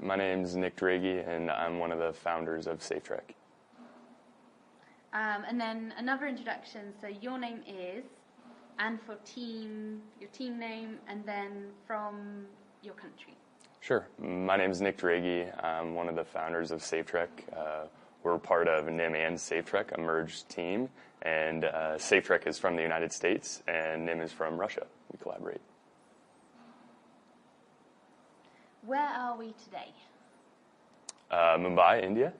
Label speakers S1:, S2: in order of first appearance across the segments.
S1: My name's Nick Draghi, and I'm one of the founders of SafeTrek.
S2: And then another introduction. So your name is, and for your team name, and then from your country.
S1: Sure. My name's Nick Draghi. I'm one of the founders of SafeTrek. We're part of NIM and SafeTrek, a merged team. And SafeTrek is from the United States, and NIM is from Russia. We collaborate.
S2: Where are we today?
S1: Mumbai, India.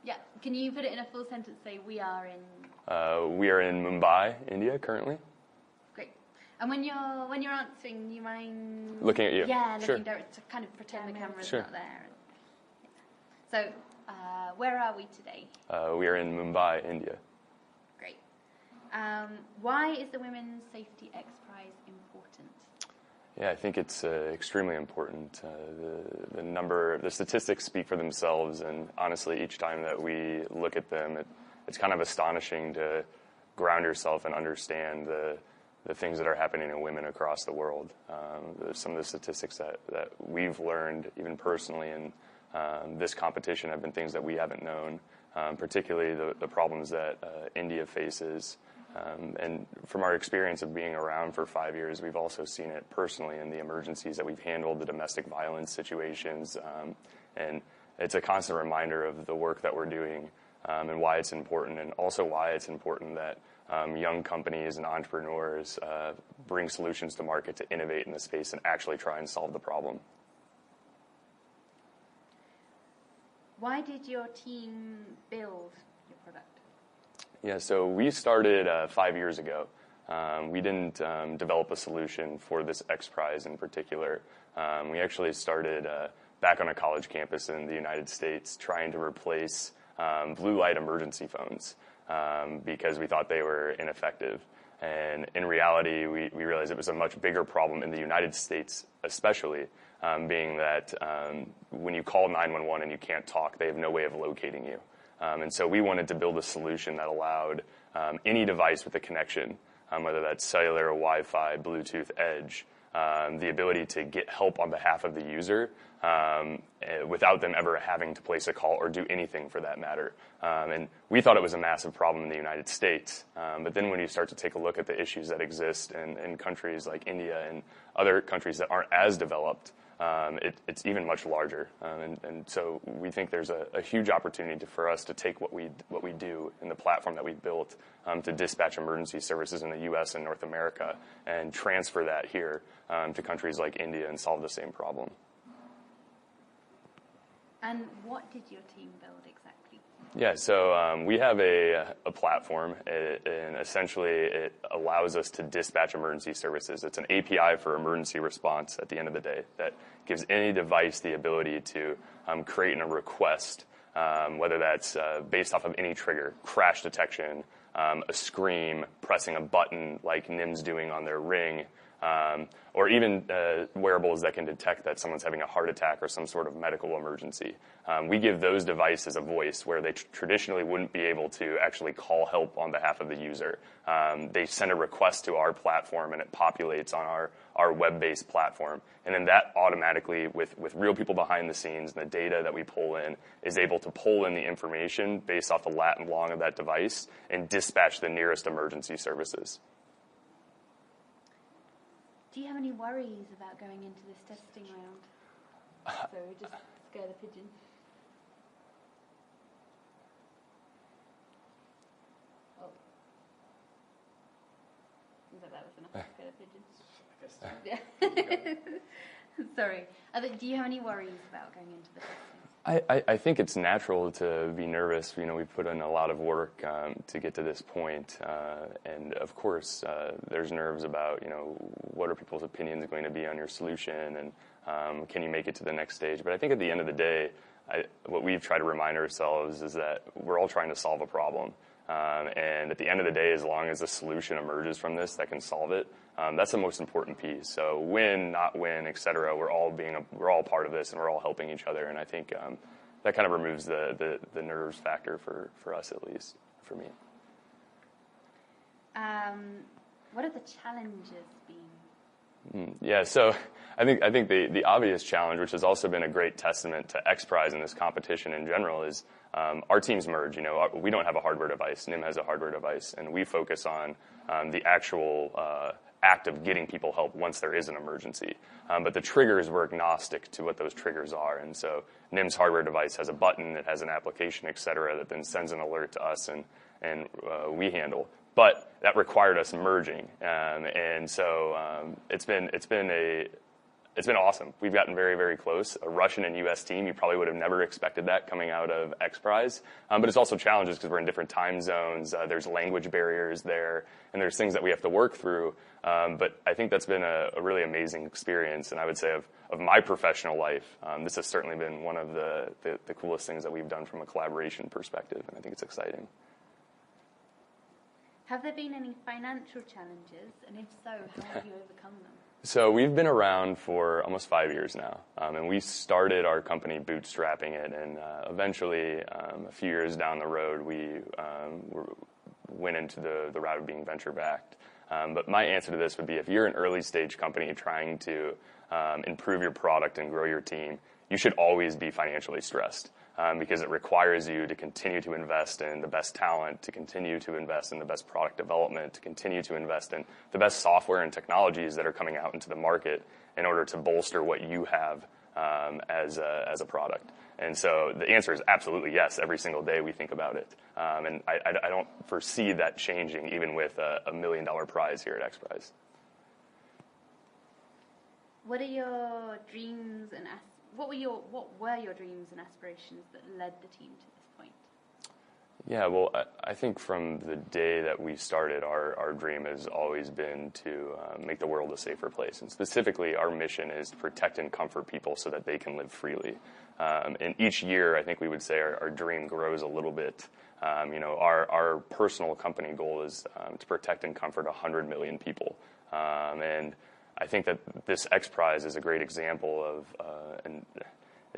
S2: Yeah. Can you put it in a full sentence? Say we are in.
S1: We are in Mumbai, India, currently.
S2: Great. And when you're answering, you mind
S1: looking at you?
S2: Yeah,
S1: sure.
S2: looking direct to kind of pretend the camera's
S1: sure.
S2: not there. So, where are we today?
S1: We are in Mumbai, India.
S2: Great. Why is the Women's Safety X Prize important?
S1: Yeah, I think it's extremely important. The statistics speak for themselves, and honestly, each time that we look at them, it's kind of astonishing to ground yourself and understand the things that are happening to women across the world. Some of the statistics that we've learned, even personally, in this competition have been things that we haven't known, particularly the problems that India faces. And from our experience of being around for 5 years, we've also seen it personally in the emergencies that we've handled, the domestic violence situations. And it's a constant reminder of the work that we're doing and why it's important, and also why it's important that young companies and entrepreneurs bring solutions to market to innovate in the space and actually try and solve the problem.
S2: Why did your team build your product?
S1: Yeah, so we started 5 years ago. We didn't develop a solution for this X Prize in particular. We actually started back on a college campus in the United States trying to replace blue light emergency phones because we thought they were ineffective. And in reality, we realized it was a much bigger problem in the United States, especially, being that when you call 911 and you can't talk, they have no way of locating you. And so we wanted to build a solution that allowed any device with a connection, whether that's cellular, Wi-Fi, Bluetooth, Edge, the ability to get help on behalf of the user without them ever having to place a call or do anything for that matter. And we thought it was a massive problem in the United States. But then when you start to take a look at the issues that exist in countries like India and other countries that aren't as developed, it's even much larger. And so we think there's a huge opportunity for us to take what we do in the platform that we've built to dispatch emergency services in the U.S. and North America and transfer that here to countries like India and solve the same problem.
S2: And what did your team build exactly?
S1: Yeah, so we have a platform, and essentially it allows us to dispatch emergency services. It's an API for emergency response at the end of the day that gives any device the ability to create a request, whether that's based off of any trigger, crash detection, a scream, pressing a button like NIM's doing on their Ring, or even wearables that can detect that someone's having a heart attack or some sort of medical emergency. We give those devices a voice where they traditionally wouldn't be able to actually call help on behalf of the user. They send a request to our platform and it populates on our web-based platform. And then that automatically, with real people behind the scenes and the data that we pull in, is able to pull in the information based off the lat and long of that device and dispatch the nearest emergency services.
S2: Do you have any worries about going into this testing round? So just scare the pigeon. Oh. Seems like that was enough to scare the pigeon. Yeah. Sorry. Do you have any worries about going into the testing?
S1: I think it's natural to be nervous. You know, we've put in a lot of work to get to this point. And of course, there's nerves about, you know, what are people's opinions going to be on your solution and can you make it to the next stage? But I think at the end of the day, what we've tried to remind ourselves is that we're all trying to solve a problem. And at the end of the day, as long as a solution emerges from this that can solve it, that's the most important piece. So win, not win, et cetera, we're all part of this and we're all helping each other. And I think that kind of removes the nerves factor for us, at least, for me.
S2: What have the challenges been?
S1: Yeah, so I think the obvious challenge, which has also been a great testament to XPRIZE and this competition in general, is our teams merge. We don't have a hardware device. NIM has a hardware device, and we focus on the actual act of getting people help once there is an emergency. But the triggers, we're agnostic to what those triggers are. And so NIM's hardware device has a button, it has an application, et cetera, that then sends an alert to us and we handle. But that required us merging. And so it's been awesome. We've gotten very, very close. A Russian and U.S. team, you probably would have never expected that coming out of XPRIZE. But it's also challenges because we're in different time zones. There's language barriers there, and there's things that we have to work through. But I think that's been a really amazing experience. And I would say of my professional life, this has certainly been one of the coolest things that we've done from a collaboration perspective. And I think it's exciting.
S2: Have there been any financial challenges? And if so, how have you overcome them?
S1: So we've been around for almost 5 years now, and we started our company bootstrapping it, and eventually, a few years down the road, we went into the route of being venture-backed. But my answer to this would be, if you're an early-stage company trying to improve your product and grow your team, you should always be financially stressed. Because it requires you to continue to invest in the best talent, to continue to invest in the best product development, to continue to invest in the best software and technologies that are coming out into the market in order to bolster what you have as a product. And so the answer is absolutely yes. Every single day we think about it. And I don't foresee that changing even with a $1 million prize here at XPRIZE.
S2: What are your dreams and what were your dreams and aspirations that led the team to this point?
S1: Yeah, well, I think from the day that we started, our dream has always been to make the world a safer place. And specifically, our mission is to protect and comfort people so that they can live freely. And each year, I think we would say our dream grows a little bit. Our personal company goal is to protect and comfort 100 million people. And I think that this XPRIZE is a great example of, and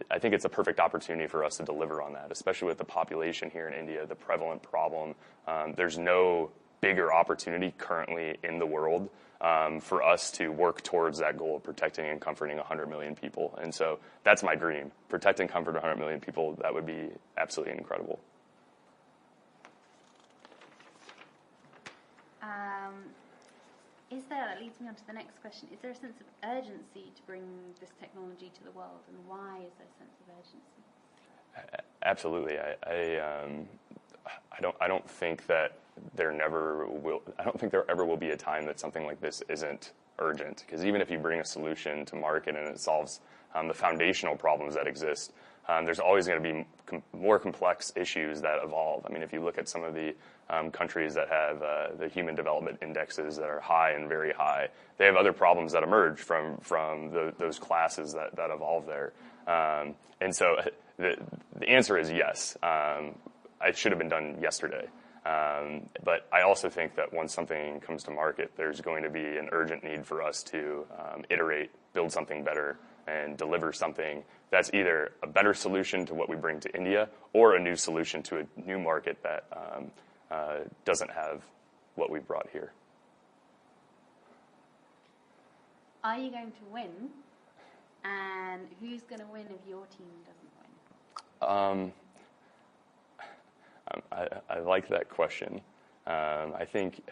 S1: I think it's a perfect opportunity for us to deliver on that, especially with the population here in India, the prevalent problem. There's no bigger opportunity currently in the world for us to work towards that goal of protecting and comforting 100 million people. And so that's my dream. Protect and comfort 100 million people, that would be absolutely incredible.
S2: That leads me on to the next question. Is there a sense of urgency to bring this technology to the world, and why is there a sense of urgency?
S1: Absolutely. I don't think that there ever will be a time that something like this isn't urgent. Because even if you bring a solution to market and it solves the foundational problems that exist, there's always going to be more complex issues that evolve. I mean, if you look at some of the countries that have the human development indexes that are high and very high, they have other problems that emerge from those classes that evolve there. And so the answer is yes. It should have been done yesterday. But I also think that once something comes to market, there's going to be an urgent need for us to iterate, build something better, and deliver something that's either a better solution to what we bring to India or a new solution to a new market that doesn't have what we brought here.
S2: Are you going to win? And who's going to win if your team doesn't
S1: win? I like that question. I think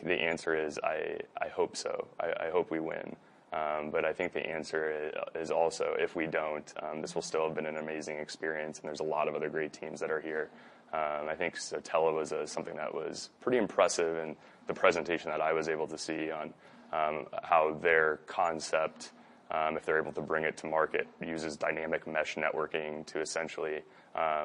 S1: the answer is I hope so. I hope we win. But I think the answer is also, if we don't, this will still have been an amazing experience, and there's a lot of other great teams that are here. I think Sotella was something that was pretty impressive in the presentation that I was able to see on how their concept, if they're able to bring it to market, uses dynamic mesh networking to essentially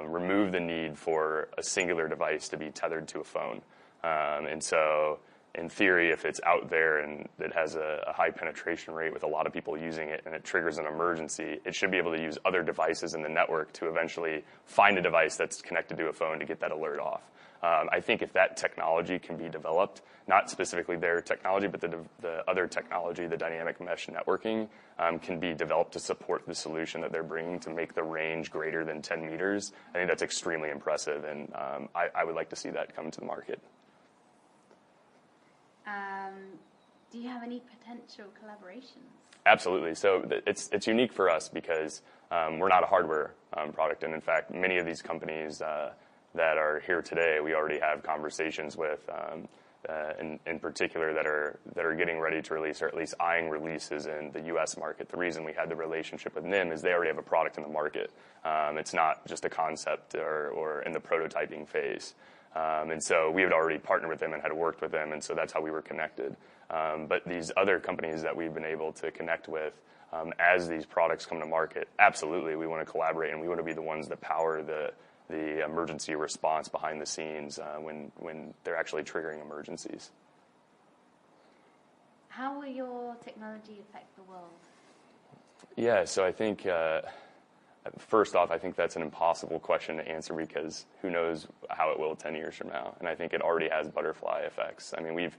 S1: remove the need for a singular device to be tethered to a phone. And so in theory, if it's out there and it has a high penetration rate with a lot of people using it and it triggers an emergency, it should be able to use other devices in the network to eventually find a device that's connected to a phone to get that alert off. I think if that technology can be developed, not specifically their technology, but the other technology, the dynamic mesh networking, can be developed to support the solution that they're bringing to make the range greater than 10 meters, I think that's extremely impressive, and I would like to see that come to the market.
S2: Do you have any potential collaborations?
S1: Absolutely. So it's unique for us because we're not a hardware product, and in fact, many of these companies that are here today, we already have conversations with, in particular, that are getting ready to release, or at least eyeing releases in the U.S. market. The reason we had the relationship with NIM is they already have a product in the market. It's not just a concept or in the prototyping phase. And so we had already partnered with them and had worked with them, and so that's how we were connected. But these other companies that we've been able to connect with, as these products come to market, absolutely, we want to collaborate, and we want to be the ones that power the emergency response behind the scenes when they're actually triggering emergencies.
S2: How will your technology affect the world?
S1: Yeah, so I think, first off, I think that's an impossible question to answer because who knows how it will 10 years from now. And I think it already has butterfly effects. I mean,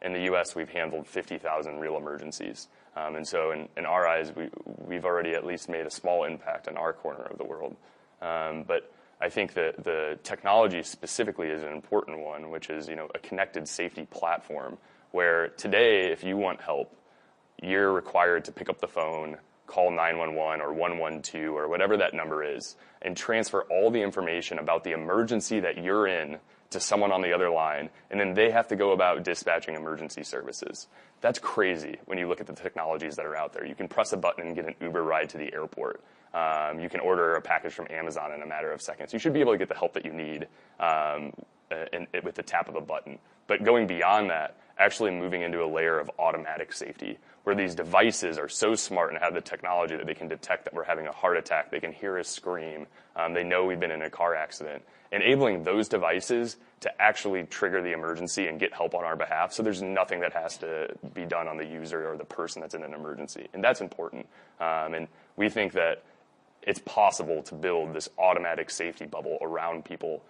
S1: in the U.S., we've handled 50,000 real emergencies. And so in our eyes, we've already at least made a small impact in our corner of the world. But I think that the technology specifically is an important one, which is, a connected safety platform where today, if you want help, you're required to pick up the phone, call 911 or 112 or whatever that number is, and transfer all the information about the emergency that you're in to someone on the other line, and then they have to go about dispatching emergency services. That's crazy when you look at the technologies that are out there. You can press a button and get an Uber ride to the airport. You can order a package from Amazon in a matter of seconds. You should be able to get the help that you need with the tap of a button. But going beyond that, actually moving into a layer of automatic safety, where these devices are so smart and have the technology that they can detect that we're having a heart attack, they can hear us scream, they know we've been in a car accident, enabling those devices to actually trigger the emergency and get help on our behalf. So there's nothing that has to be done on the user or the person that's in an emergency. And that's important. And we think that it's possible to build this automatic safety bubble around people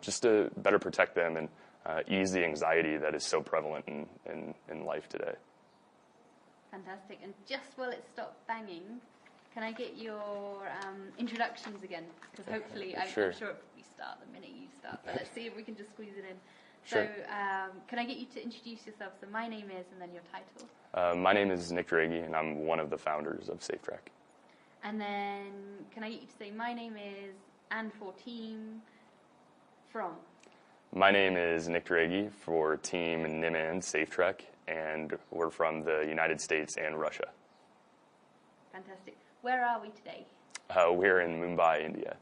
S1: just to better protect them and ease the anxiety that is so prevalent in life today.
S2: Fantastic. And just while it stopped banging, can I get your introductions again? Because hopefully, I'm sure it probably start the minute you start, but let's see if we can just squeeze it in.
S1: Sure.
S2: So can I get you to introduce yourself? So my name is, and then your title.
S1: My name is Nick Draghi, and I'm one of the founders of SafeTrack.
S2: And then can I get you to say, my name is, and for team, from?
S1: My name is Nick Draghi for Team NIM and SafeTrack, and we're from the United States and Russia.
S2: Fantastic. Where are we today?
S1: We're in Mumbai, India.